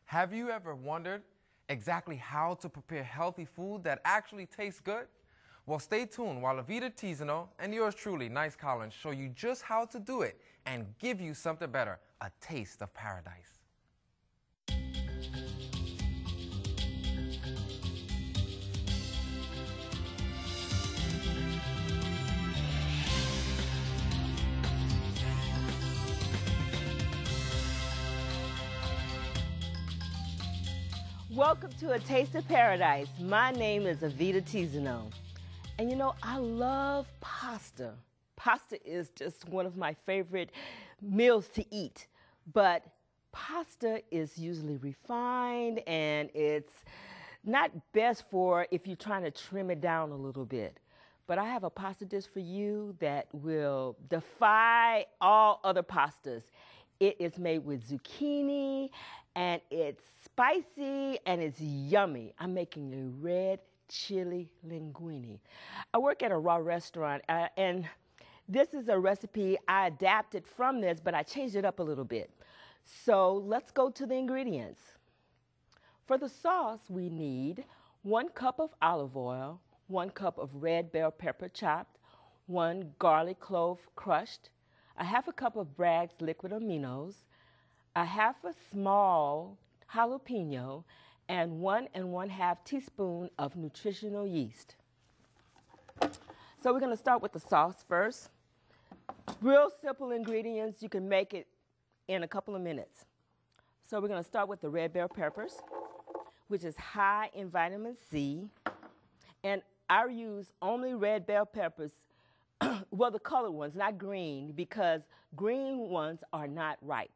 Have you ever wondered exactly how to prepare healthy food that actually tastes good? Well, stay tuned while Evaporated and yours truly, Nice Collins, show you just how to do it and give you something better, a taste of paradise. Welcome to A Taste of Paradise. My name is Avita Tizano. And you know, I love pasta. Pasta is just one of my favorite meals to eat. But pasta is usually refined and it's not best for if you're trying to trim it down a little bit. But I have a pasta dish for you that will defy all other pastas. It is made with zucchini and it's spicy and it's yummy. I'm making a red chili linguine. I work at a raw restaurant and this is a recipe I adapted from this, but I changed it up a little bit. So let's go to the ingredients. For the sauce, we need 1 cup of olive oil, 1 cup of red bell pepper chopped, 1 garlic clove crushed, a half a cup of Bragg's liquid aminos, a half a small jalapeno, and 1 1/2 teaspoon of nutritional yeast. So we're going to start with the sauce first. Real simple ingredients. You can make it in a couple of minutes. So we're going to start with the red bell peppers, which is high in vitamin C. And I use only red bell peppers, well, the colored ones, not green, because green ones are not ripe.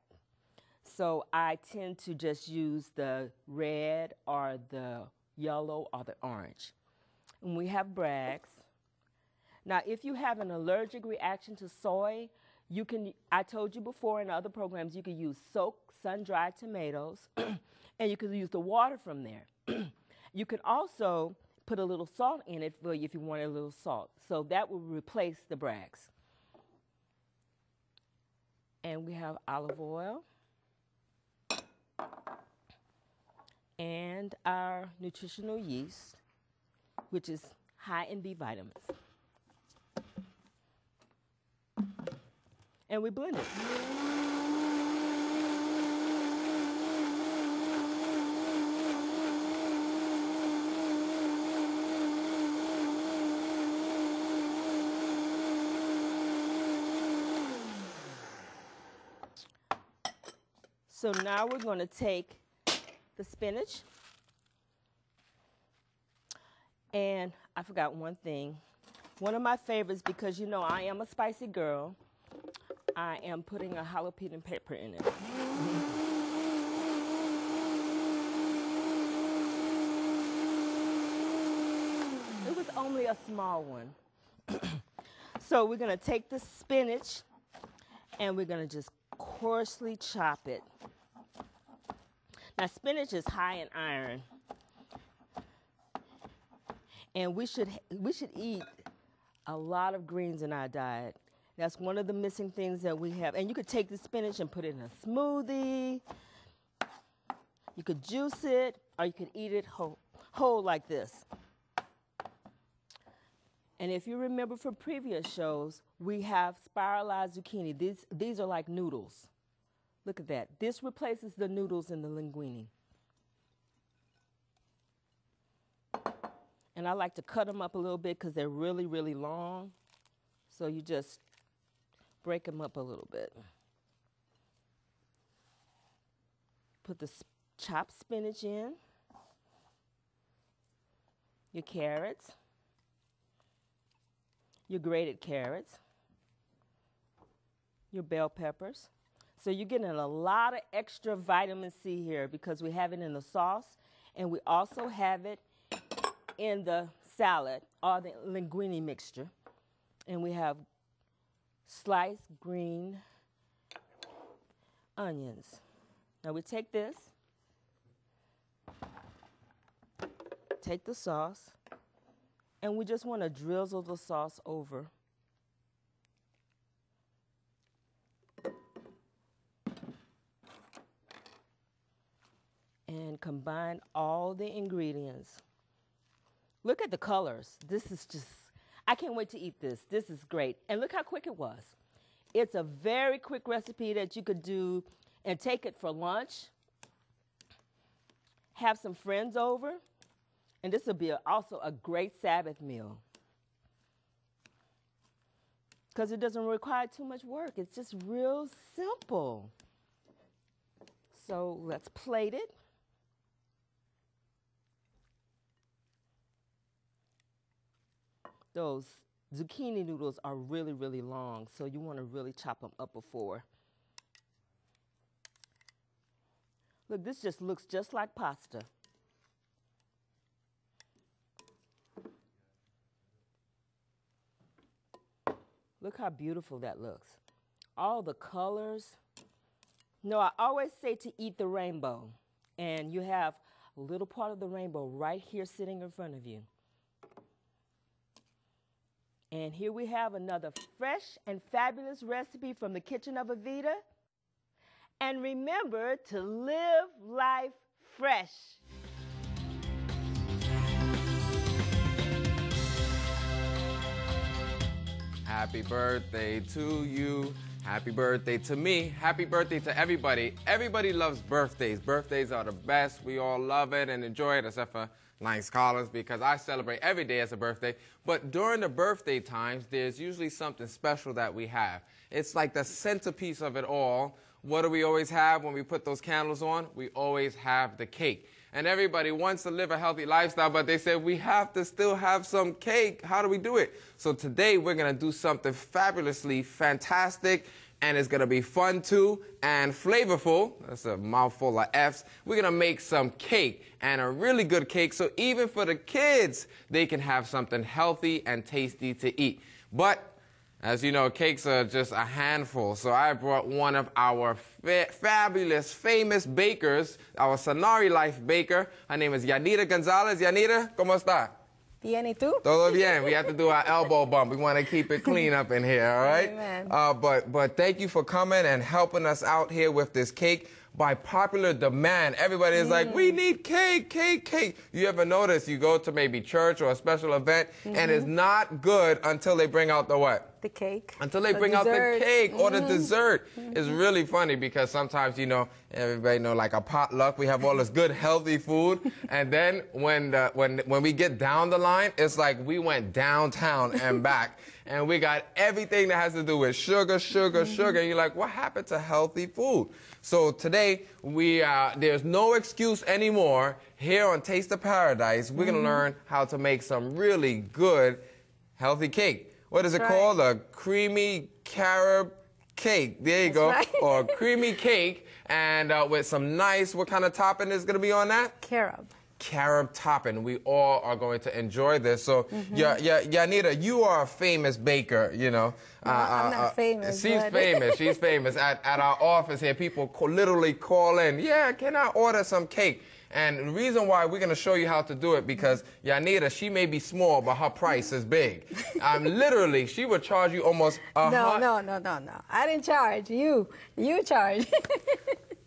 So I tend to just use the red or the yellow or the orange. And we have Bragg's. Now, if you have an allergic reaction to soy, you can, I told you before in other programs, you can use soaked sun-dried tomatoes, and you can use the water from there. You can also put a little salt in it for you if you want a little salt. So that will replace the Bragg's. And we have olive oil. And our nutritional yeast, which is high in B vitamins. And we blend it. So now we're going to take the spinach. And I forgot one thing. One of my favorites, because you know I am a spicy girl, I am putting a jalapeno pepper in it. It was only a small one. So we're going to take the spinach and we're going to just coarsely chop it. Now, spinach is high in iron, and we should eat a lot of greens in our diet. That's one of the missing things that we have. And you could take the spinach and put it in a smoothie. You could juice it, or you could eat it whole like this. And if you remember from previous shows, we have spiralized zucchini. These are like noodles. Look at that. This replaces the noodles in the linguine. And I like to cut them up a little bit because they're really, really long. So you just break them up a little bit. Put the chopped spinach in, your carrots, your grated carrots, your bell peppers. So you're getting a lot of extra vitamin C here because we have it in the sauce and we also have it in the salad or the linguine mixture. And we have sliced green onions. Now we take this, take the sauce, and we just want to drizzle the sauce over. and combine all the ingredients. Look at the colors. This is just, I can't wait to eat this. This is great. And look how quick it was. It's a very quick recipe that you could do and take it for lunch, have some friends over, and this will be also a great Sabbath meal. Because it doesn't require too much work. It's just real simple. So let's plate it. Those zucchini noodles are really, really long, so you want to really chop them up before. Look, this just looks just like pasta. Look how beautiful that looks. All the colors. No, I always say to eat the rainbow, and you have a little part of the rainbow right here sitting in front of you. And here we have another fresh and fabulous recipe from the kitchen of Evita. And remember to live life fresh. Happy birthday to you. Happy birthday to me. Happy birthday to everybody. Everybody loves birthdays. Birthdays are the best. We all love it and enjoy it, except for Nice Collins, because I celebrate every day as a birthday. But during the birthday times, there's usually something special that we have. It's like the centerpiece of it all. What do we always have when we put those candles on? We always have the cake. And everybody wants to live a healthy lifestyle, but they said we have to still have some cake. How do we do it? So today we're going to do something fabulously fantastic, and it's going to be fun too and flavorful. That's a mouthful of F's. We're going to make some cake, and a really good cake, so even for the kids, they can have something healthy and tasty to eat. But as you know, cakes are just a handful, so I brought one of our fabulous, famous bakers, our Sonari Life baker. Her name is Yanira Gonzalez. Yanira, ¿cómo está? Bien, ¿y tú? Todo bien. We have to do our elbow bump. We want to keep it clean up in here, all right? Amen. But thank you for coming and helping us out here with this cake. By popular demand, everybody is like, we need cake, cake, cake. You ever notice you go to maybe church or a special event, and it's not good until they bring out the what? The cake. Until they bring out the cake or the dessert. It's really funny because sometimes, you know, everybody know like a potluck, we have all this good healthy food, and then when we get down the line, it's like we went downtown and back, and we got everything that has to do with sugar, sugar, sugar. And you're like, what happened to healthy food? So today, there's no excuse anymore. Here on Taste of Paradise, we're going to learn how to make some really good, healthy cake. What is it called? A creamy carob cake. There you go. Right. Or creamy cake, and with some nice, what kind of topping is going to be on that? Carob. Carob topping. We all are going to enjoy this. So, Yanira, you are a famous baker, you know. No, I'm not famous. She's famous. She's famous. At our office here, people literally call in, yeah, can I order some cake? And the reason why we're going to show you how to do it, because Yanira, she may be small, but her price is big. Literally, she would charge you almost No. I didn't charge. You charge.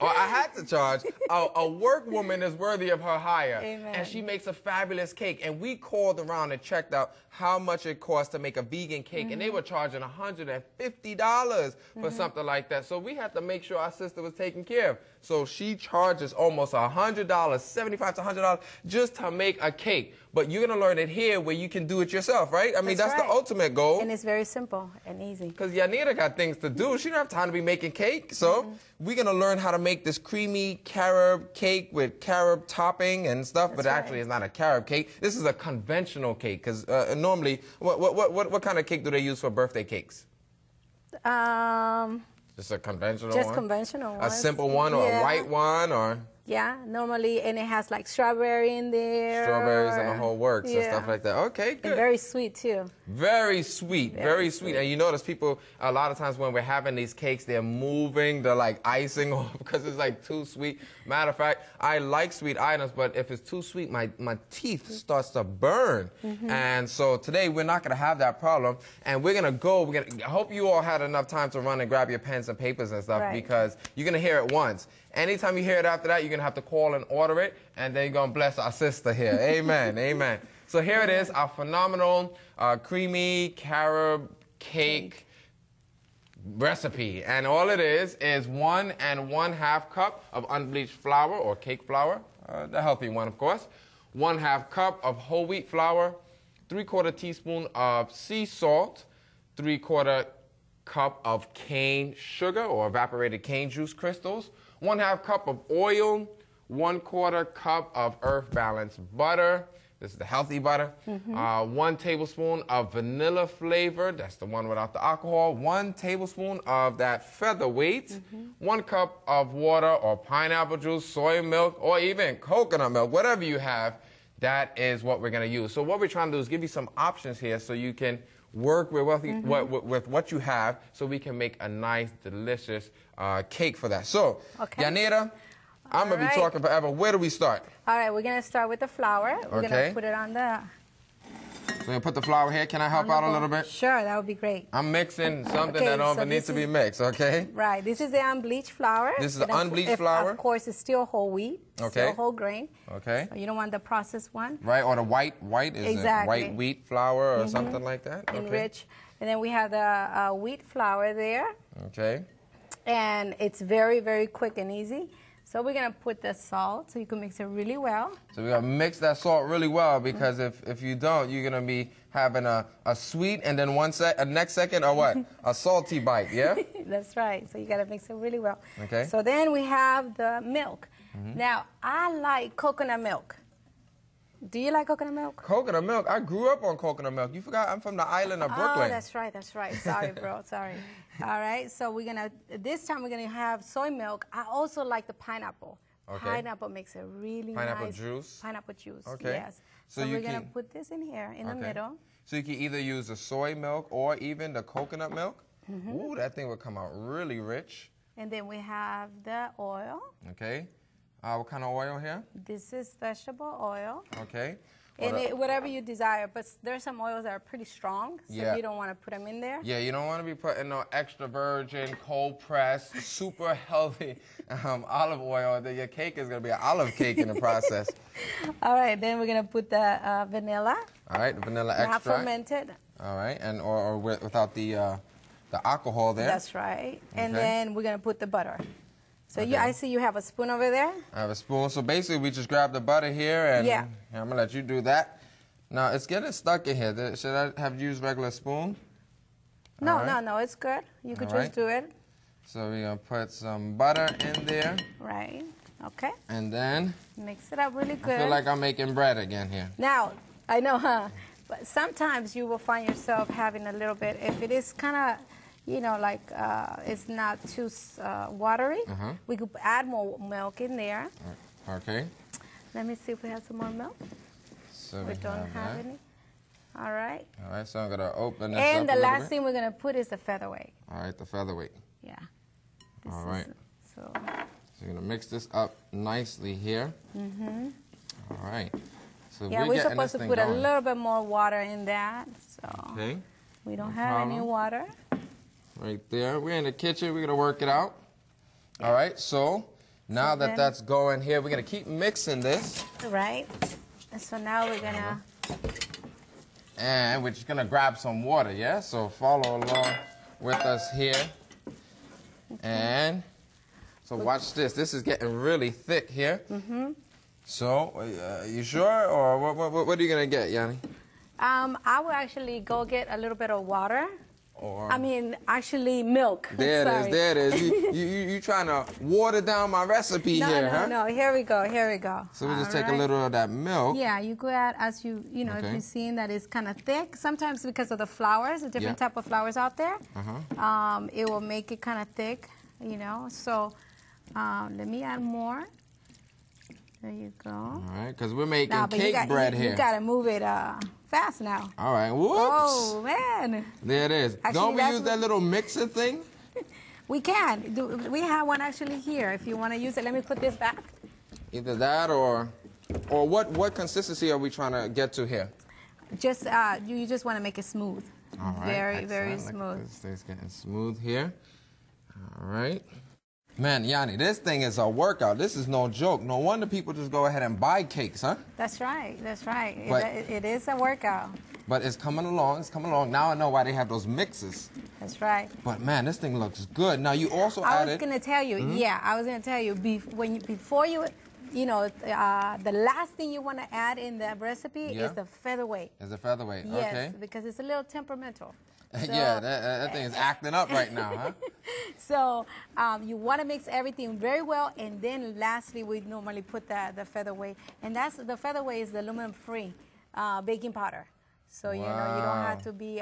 Oh, I had to charge. A work woman is worthy of her hire. Amen. And she makes a fabulous cake. And we called around and checked out how much it costs to make a vegan cake. And they were charging $150 for something like that. So we had to make sure our sister was taken care of. So she charges almost $100, $75 to $100 just to make a cake. But you're going to learn it here where you can do it yourself, right? I mean, that's right. The ultimate goal. And it's very simple and easy. Because Yanira got things to do. She don't have time to be making cake. So we're going to learn how to make this creamy carob cake with carob topping and stuff. But actually, it's not a carob cake. This is a conventional cake. Because normally, what kind of cake do they use for birthday cakes? Just a conventional one? Just conventional one. A simple one or a white one or? Yeah, normally, and it has like strawberry in there. Strawberries and the whole works and stuff like that. Okay, good. And very sweet, too. Very sweet, very sweet. And you notice people, a lot of times when we're having these cakes, they're moving the like icing off because it's like too sweet. Matter of fact, I like sweet items, but if it's too sweet, my teeth starts to burn. And so today we're not going to have that problem. And we're going to go, I hope you all had enough time to run and grab your pens and papers and stuff because you're going to hear it once. Anytime you hear it after that, you're going to have to call and order it, and then you're going to bless our sister here. Amen, amen. So here it is, our phenomenal creamy carob cake recipe. And all it is 1 1/2 cup of unbleached flour or cake flour, the healthy one, of course. 1/2 cup of whole wheat flour, 3/4 teaspoon of sea salt, 3/4 cup of cane sugar or evaporated cane juice crystals, 1/2 cup of oil, 1/4 cup of earth balanced butter. This is the healthy butter. 1 tablespoon of vanilla flavor. That's the one without the alcohol. 1 tablespoon of that featherweight. 1 cup of water or pineapple juice, soy milk, or even coconut milk. Whatever you have, that is what we're going to use. So what we're trying to do is give you some options here so you can work with what you have so we can make a nice, delicious cake for that. So, Yanira, I'm going to be talking forever. Where do we start? All right, we're going to start with the flour. We're going to put it on the... We're going to put the flour here. Can I help out a little bit? Sure, that would be great. I'm mixing something that don't need to be mixed, okay? Right, this is the unbleached flour. This is the unbleached flour? Of course, it's still whole wheat, still whole grain. Okay. So you don't want the processed one. Right, or the white is it white wheat flour or something like that? Okay. Enriched. And then we have the wheat flour there. Okay. And it's very, very quick and easy. So we're going to put the salt so you can mix it really well. So we're going to mix that salt really well because if you don't, you're going to be having a sweet and then next second or what? A salty bite, yeah? That's right. So you got to mix it really well. Okay. So then we have the milk. Now, I like coconut milk. Do you like coconut milk? Coconut milk? I grew up on coconut milk. You forgot I'm from the island of Brooklyn. Oh, that's right, that's right. Sorry, bro, sorry. All right, so this time we're going to have soy milk. I also like the pineapple. Okay. Pineapple makes a really nice... Juice? Pineapple juice, okay. Yes. So we're going to put this in here, in the middle. So you can either use the soy milk or even the coconut milk. Ooh, that thing will come out really rich. And then we have the oil. Okay. What kind of oil here? This is vegetable oil. Okay. And whatever you desire, but there's some oils that are pretty strong, so you don't want to put them in there. Yeah, you don't want to be putting no extra virgin, cold pressed, super healthy olive oil. Your cake is going to be an olive cake in the process. All right, then we're going to put the vanilla. All right, the vanilla extract. Not fermented. All right, and or without the alcohol there. That's right. And then we're going to put the butter. So I see you have a spoon over there. I have a spoon. So basically, we just grab the butter here, and I'm going to let you do that. Now, it's getting stuck in here. Should I have used regular spoon? No, no, it's good. You could just do it. So we're going to put some butter in there. Right. Okay. And then... mix it up really good. I feel like I'm making bread again here. Now, I know, huh? But sometimes you will find yourself having a little bit, if it is kind of... you know, like it's not too watery. We could add more milk in there. Okay. Let me see if we have some more milk. So we don't have any. All right. All right, so I'm going to open this and up the a last bit. thing we're going to put is the featherweight. All right, the featherweight. Yeah. All right. So you're going to mix this up nicely here. All right. So we're supposed to put a little bit more water in that. So we don't have any water. Right there. We're in the kitchen. We're going to work it out. All right. So now that that's going here, we're going to keep mixing this. Right. And so now we're going to... and we're just going to grab some water, yeah? So follow along with us here. And so watch this. This is getting really thick here. So you sure? Or what are you going to get, Yanni? I will actually go get a little bit of water. Or I mean, actually, milk. There it is. There it is. You trying to water down my recipe here, huh? No, here we go. Here we go. So we just take a little of that milk. Yeah, you go add as you know, if you're seeing that it's kind of thick. Sometimes because of the flours, the different type of flours out there, it will make it kind of thick, you know. So let me add more. There you go. All right, because we're making cake bread here. You got to move it fast now. All right, whoops. Oh, man. There it is. Actually, don't we use that little mixer thing? We can. We have one actually here. If you want to use it, let me put this back. Either that or what consistency are we trying to get to here? Just you just want to make it smooth. All right. Very, very smooth. This thing's getting smooth here. All right. Man, Yanni, this thing is a workout. This is no joke. No wonder people just go ahead and buy cakes, huh? That's right. That's right. But it is a workout. But it's coming along. It's coming along. Now I know why they have those mixes. That's right. But man, this thing looks good. Now you also added. I was going to tell you. Yeah, I was going to tell you before you. You know, the last thing you want to add in the recipe is the featherweight. Is the featherweight? Yes, okay. Because it's a little temperamental. So, yeah, that thing is acting up right now, huh? So you want to mix everything very well, and then lastly, we normally put the featherweight, and the featherweight is the aluminum-free baking powder. So you know, you don't have to be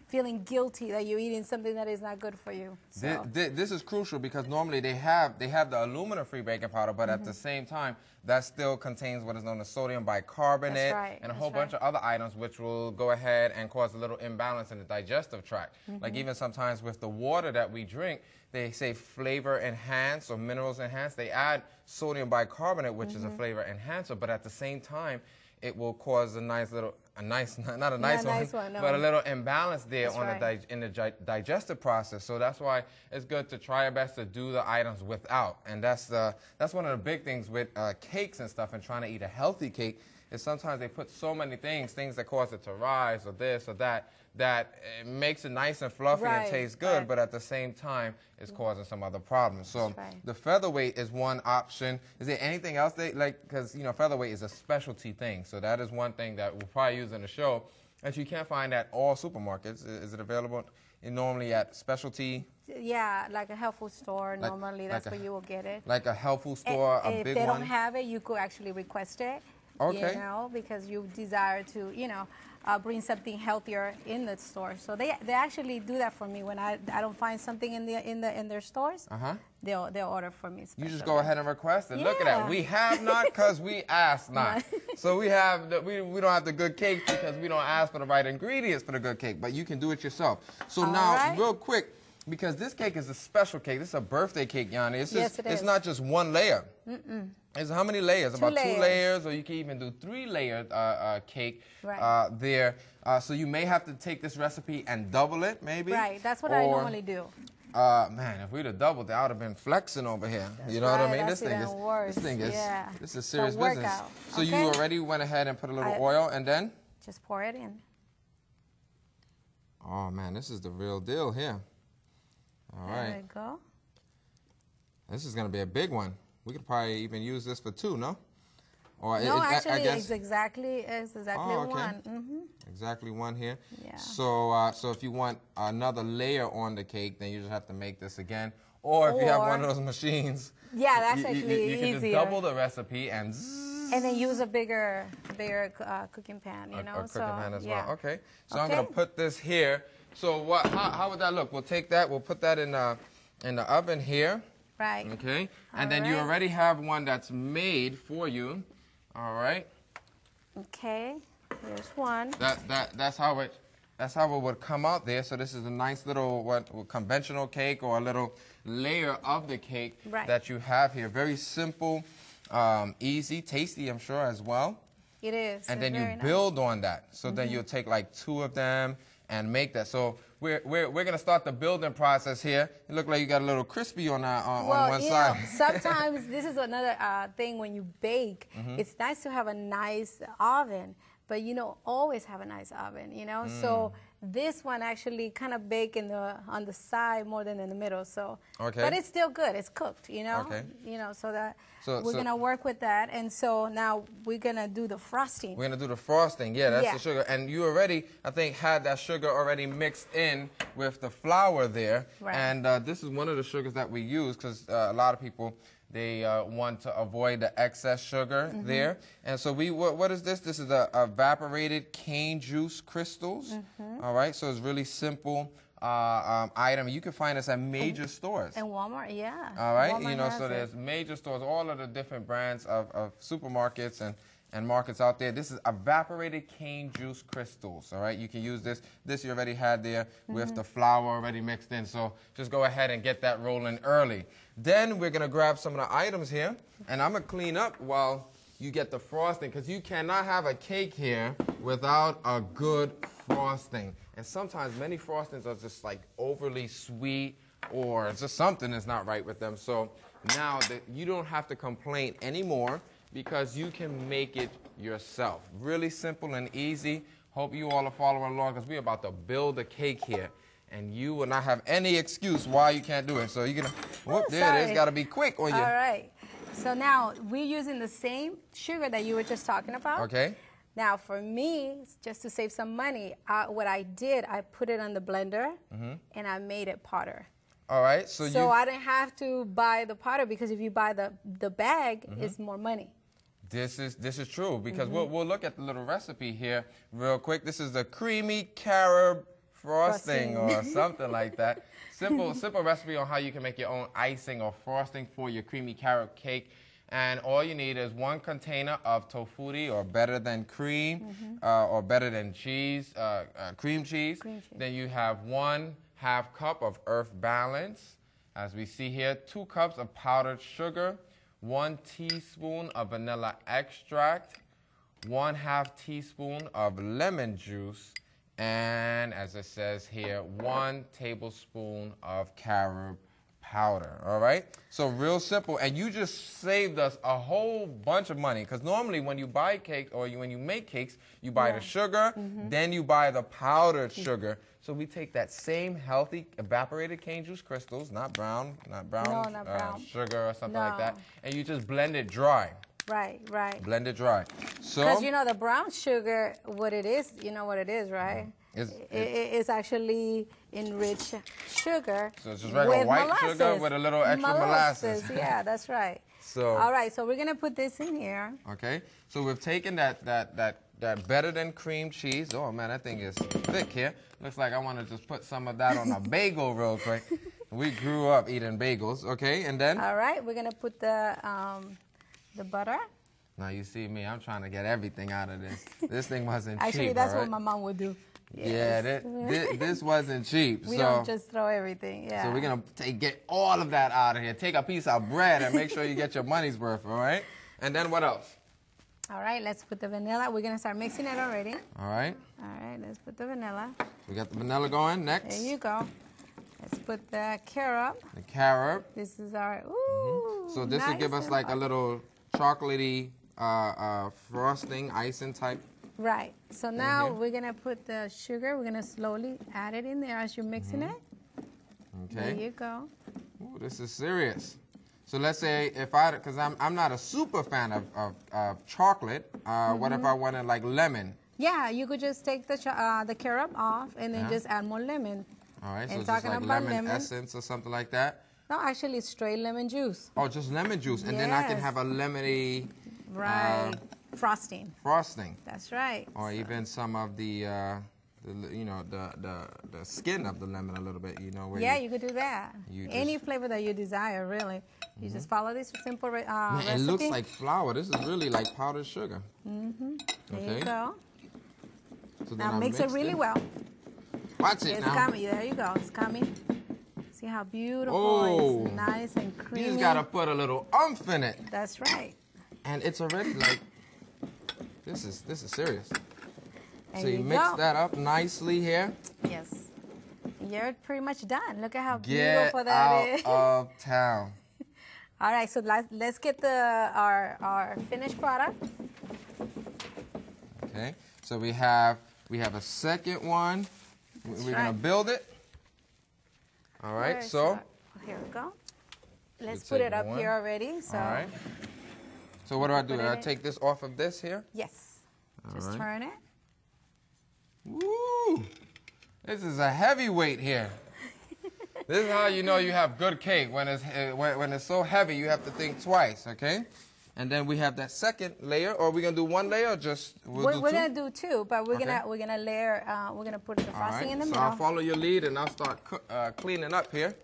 feeling guilty that you're eating something that is not good for you. So. This is crucial because normally they have the aluminum-free baking powder, but at the same time, that still contains what is known as sodium bicarbonate and a whole bunch of other items which will go ahead and cause a little imbalance in the digestive tract. Like even sometimes with the water that we drink, they say flavor enhance or minerals enhance. They add sodium bicarbonate, which is a flavor enhancer, but at the same time, it will cause a nice little, not a nice one, but a little imbalance there in the digestive process. So that's why it's good to try your best to do the items without. And that's one of the big things with cakes and stuff and trying to eat a healthy cake is sometimes they put so many things that cause it to rise or this or that it makes it nice and fluffy and tastes good, but at the same time, it's causing some other problems. So the featherweight is one option. Is there anything else because you know featherweight is a specialty thing, so that is one thing that we'll probably use in the show that you can't find at all supermarkets. Is it available normally at specialty? Yeah, like a health food store. Normally, that's where you will get it. Like a health food store, a big one. If they don't have it, you could actually request it. Okay. You know, because you desire to, you know, bring something healthier in the store. So they actually do that for me when I don't find something in their stores. They'll order for me. You just go ahead and request it. Yeah. Look at that. We have not because we asked not. So we don't have the good cake because we don't ask for the right ingredients for the good cake. But you can do it yourself. So real quick, because this cake is a special cake. This is a birthday cake, Yanni. It's not just one layer. It's how many layers? About 2 layers, or you can even do 3-layered cake there. So you may have to take this recipe and double it, maybe. Right, that's what I normally do. Man, if we'd have doubled it, I would have been flexing over here. You know what I mean? This thing is serious business. So you already went ahead and put a little oil, and then? Just pour it in. Oh, man, this is the real deal here. All right. There you go. This is going to be a big one. We could probably even use this for 2, no? Or no, actually, it's exactly one. Exactly 1 here. Yeah. So, so if you want another layer on the cake, then you just have to make this again. Or if you have one of those machines, that's actually you can easier. just double the recipe and then use a bigger cooking pan. You know, a cooking pan as well. Okay. So I'm going to put this here. So how would that look? We'll take that. We'll put that in the oven here. Right. Okay. And then you already have one that's made for you. All right. Okay. Here's one. That's how it would come out there. So this is a nice little conventional cake or a little layer of the cake that you have here. Very simple, easy, tasty, I'm sure as well. It is. And then you build on that. So then you'll take like 2 of them and make that. So we're gonna start the building process here. It look like you got a little crispy on one side. Sometimes this is another thing when you bake. It's nice to have a nice oven, but you don't always have a nice oven. You know, so this one actually kind of bake on the side more than in the middle. So, but it's still good. It's cooked. You know, so we're gonna work with that. And so now we're gonna do the frosting. We're gonna do the frosting. Yeah, that's the sugar. And you already, I think, had that sugar already mixed in with the flour there. Right. And this is one of the sugars that we use because a lot of people, they want to avoid the excess sugar there. And so what is this? This is the evaporated cane juice crystals. All right, so it's really simple item. You can find this at major stores. And Walmart, All right, Walmart so there's major stores, all of the different brands of supermarkets and markets out there. This is evaporated cane juice crystals, all right? You can use this. This you already had there with the flour already mixed in, so just go ahead and get that rolling early. Then we're going to grab some of the items here, and I'm going to clean up while you get the frosting, because you cannot have a cake here without a good frosting. And sometimes many frostings are just like overly sweet or it's just something is not right with them. So now that you don't have to complain anymore because you can make it yourself. Really simple and easy. Hope you all are following along because we're about to build a cake here. And you will not have any excuse why you can't do it. So you're going to, whoop, there it is. Got to be quick on you. All right. So now we're using the same sugar that you were just talking about. Okay. Now for me, just to save some money, what I did, I put it on the blender and I made it powder. All right. So I didn't have to buy the powder because if you buy the bag, it's more money. This is true because we'll look at the little recipe here real quick. This is the creamy carob frosting or something like that. Simple recipe on how you can make your own icing or frosting for your creamy carob cake. And all you need is 1 container of tofutti or better than cream or better than cheese, cream cheese. Then you have 1/2 cup of earth balance. As we see here, 2 cups of powdered sugar, 1 teaspoon of vanilla extract, 1/2 teaspoon of lemon juice, and as it says here, 1 tablespoon of carob powder. All right? So real simple. And you just saved us a whole bunch of money because normally when you buy cake or when you make cakes, you buy the sugar, then you buy the powdered sugar. So we take that same healthy evaporated cane juice crystals, not brown sugar or something like that, and you just blend it dry. Right. Blend it dry. So because you know the brown sugar, what it is, you know what it is, right? It's actually enriched sugar. So it's just regular white sugar with a little extra molasses. Yeah, that's right. So all right, so we're gonna put this in here. Okay. So we've taken that better than cream cheese. Oh man, that thing is thick here. Looks like I want to just put some of that on a bagel real quick. We grew up eating bagels. Okay, and then. All right, we're gonna put the butter. Now you see me, I'm trying to get everything out of this. This thing wasn't cheap. Actually, that's what my mom would do. Yes. Yeah, this wasn't cheap. We don't just throw everything. Yeah. So we're going to get all of that out of here. Take a piece of bread and make sure you get your money's worth, all right? And then what else? All right, let's put the vanilla. We're going to start mixing it already. All right. All right, let's put the vanilla. We got the vanilla going. Next. There you go. Let's put the carob. The carob. This is our, ooh, So this will give us like a little chocolatey frosting, icing type. Right. So now we're going to put the sugar. We're going to slowly add it in there as you're mixing it. Okay. There you go. Ooh, this is serious. So let's say because I'm not a super fan of chocolate. What if I wanted like lemon? Yeah, you could just take the carob off and then just add more lemon. All right, and so just like lemon essence or something like that? No, actually straight lemon juice. Oh, just lemon juice. And then I can have a lemony... Right. Frosting. Frosting. That's right. Or even some of the skin of the lemon a little bit, you know. Where you could do that. Any flavor that you desire, really. You just follow this simple recipe. It looks like flour. This is really like powdered sugar. There you go. So now mix it really well. Watch it it's now. Coming. There you go. It's coming. See how beautiful. Oh, it's nice and creamy. You just got to put a little oomph in it. That's right. And it's already like, this is serious. And so you mix that up nicely here. Yes. You're pretty much done. Look at how beautiful that is. Get out of town. All right, so let's get our finished product. Okay, so we have a second one. We're gonna build it. All right, so here we go. Let's put it up here already. So. All right. So what do? I take this off of this here? Yes. Just turn it. Woo! This is a heavyweight here. This is how you know you have good cake. When it's so heavy, you have to think twice, okay? And then we have that second layer. Or are we gonna do one layer or just we're gonna do two, but we're gonna layer. We're gonna put the frosting in the middle. So I'll follow your lead and I'll start cleaning up here.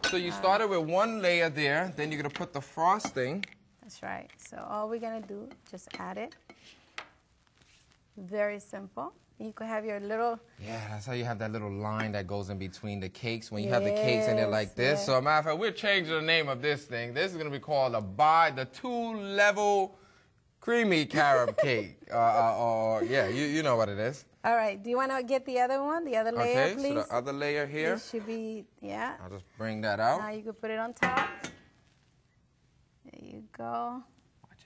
So you started with one layer there. Then you're gonna put the frosting. That's right. So all we're gonna do, just add it. Very simple. You could have your little... Yeah, that's how you have that little line that goes in between the cakes when you have the cakes and they're like this. So, matter of fact, we're changing the name of this thing. This is going to be called the two-level creamy carob cake. You know what it is. All right. Do you want to get the other one, the other layer, please? Okay, so the other layer here. It should be, yeah. I'll just bring that out. Now you can put it on top. There you go. Watch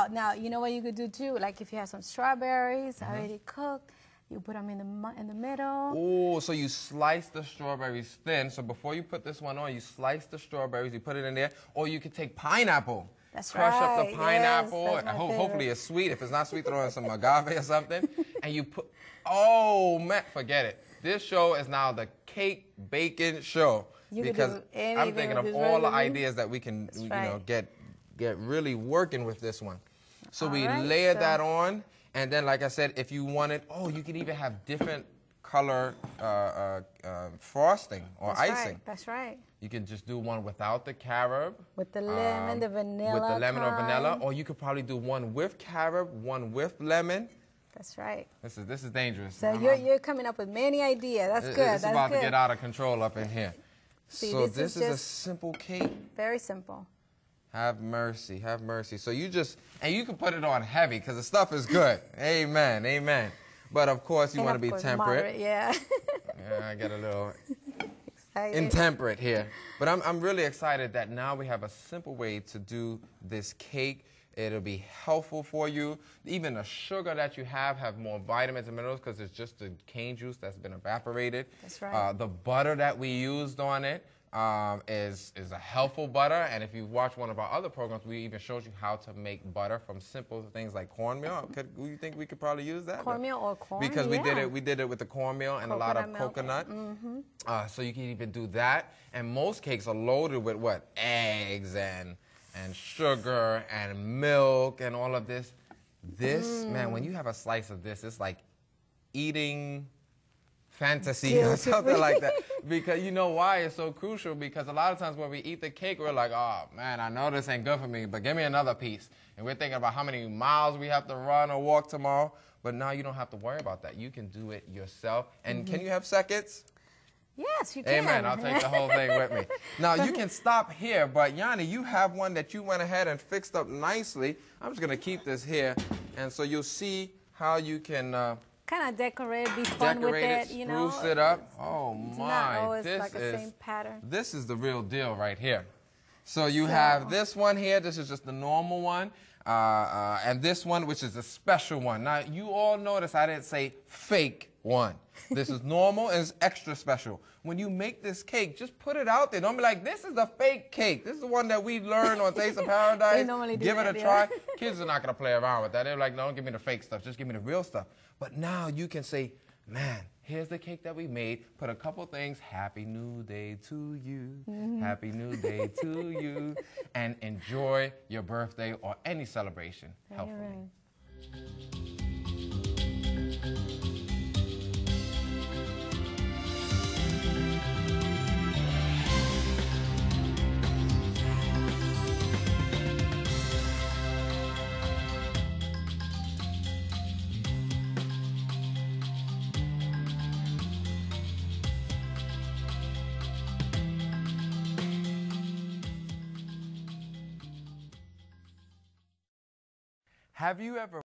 it. Now, you know what you could do too? Like if you have some strawberries already cooked, you put them in the middle. Oh, so you slice the strawberries thin. So before you put this one on, you slice the strawberries, you put it in there. Or you could take pineapple. That's Crush right. up the pineapple. Yes, that's my Hopefully it's sweet. If it's not sweet, throw in some agave or something. And you put, oh man, forget it. This show is now the cake baking show. Because I'm thinking of all the ideas that we can get really working with this one. So we layer that on. And then, like I said, if you wanted, you could even have different color frosting or icing. That's right. You can just do one without the carob. With the lemon, the vanilla. With the lemon or vanilla. Or you could probably do one with carob, one with lemon. That's right. This is dangerous. So you're coming up with many ideas. That's good. It's about to get out of control up in here. See, so this is a simple cake. Very simple. Have mercy, have mercy. So you can put it on heavy because the stuff is good. Amen, amen. But of course you want to be temperate. Moderate, yeah. Yeah, I get a little excited. Intemperate here. But I'm really excited that now we have a simple way to do this cake. It'll be helpful for you. Even the sugar that you have more vitamins and minerals because it's just the cane juice that's been evaporated. That's right. The butter that we used on it is a helpful butter. And if you watch one of our other programs, we even showed you how to make butter from simple things like cornmeal. Do you think we could probably use that? Cornmeal or corn? Because we did it with the cornmeal and a lot of coconut. Mm-hmm. So you can even do that. And most cakes are loaded with what? Eggs and sugar and milk and all of this. This, man, when you have a slice of this, it's like eating fantasy or something like that. Because you know why it's so crucial? Because a lot of times when we eat the cake, we're like, oh, man, I know this ain't good for me, but give me another piece. And we're thinking about how many miles we have to run or walk tomorrow. But now you don't have to worry about that. You can do it yourself. And can you have seconds? Yes, you can. Amen. I'll take the whole thing with me. Now, you can stop here, but Yanni, you have one that you went ahead and fixed up nicely. I'm just going to keep this here. And so you'll see how you can kind of decorate, be fun with it, you know. Spruce it up. Oh, it's my. Not always like the same pattern. This is the real deal right here. So you have this one here. This is just the normal one. And this one, which is a special one. Now, you all notice I didn't say fake one. This is normal and it's extra special. When you make this cake, just put it out there. Don't be like, this is the fake cake. This is the one that we learned on Taste of Paradise. They normally do Give that, it a try. Kids are not going to play around with that. They're like, no, don't give me the fake stuff. Just give me the real stuff. But now you can say, man, here's the cake that we made. Put a couple things. Happy New Day to you. Happy New Day to you. And enjoy your birthday or any celebration healthfully. Have you ever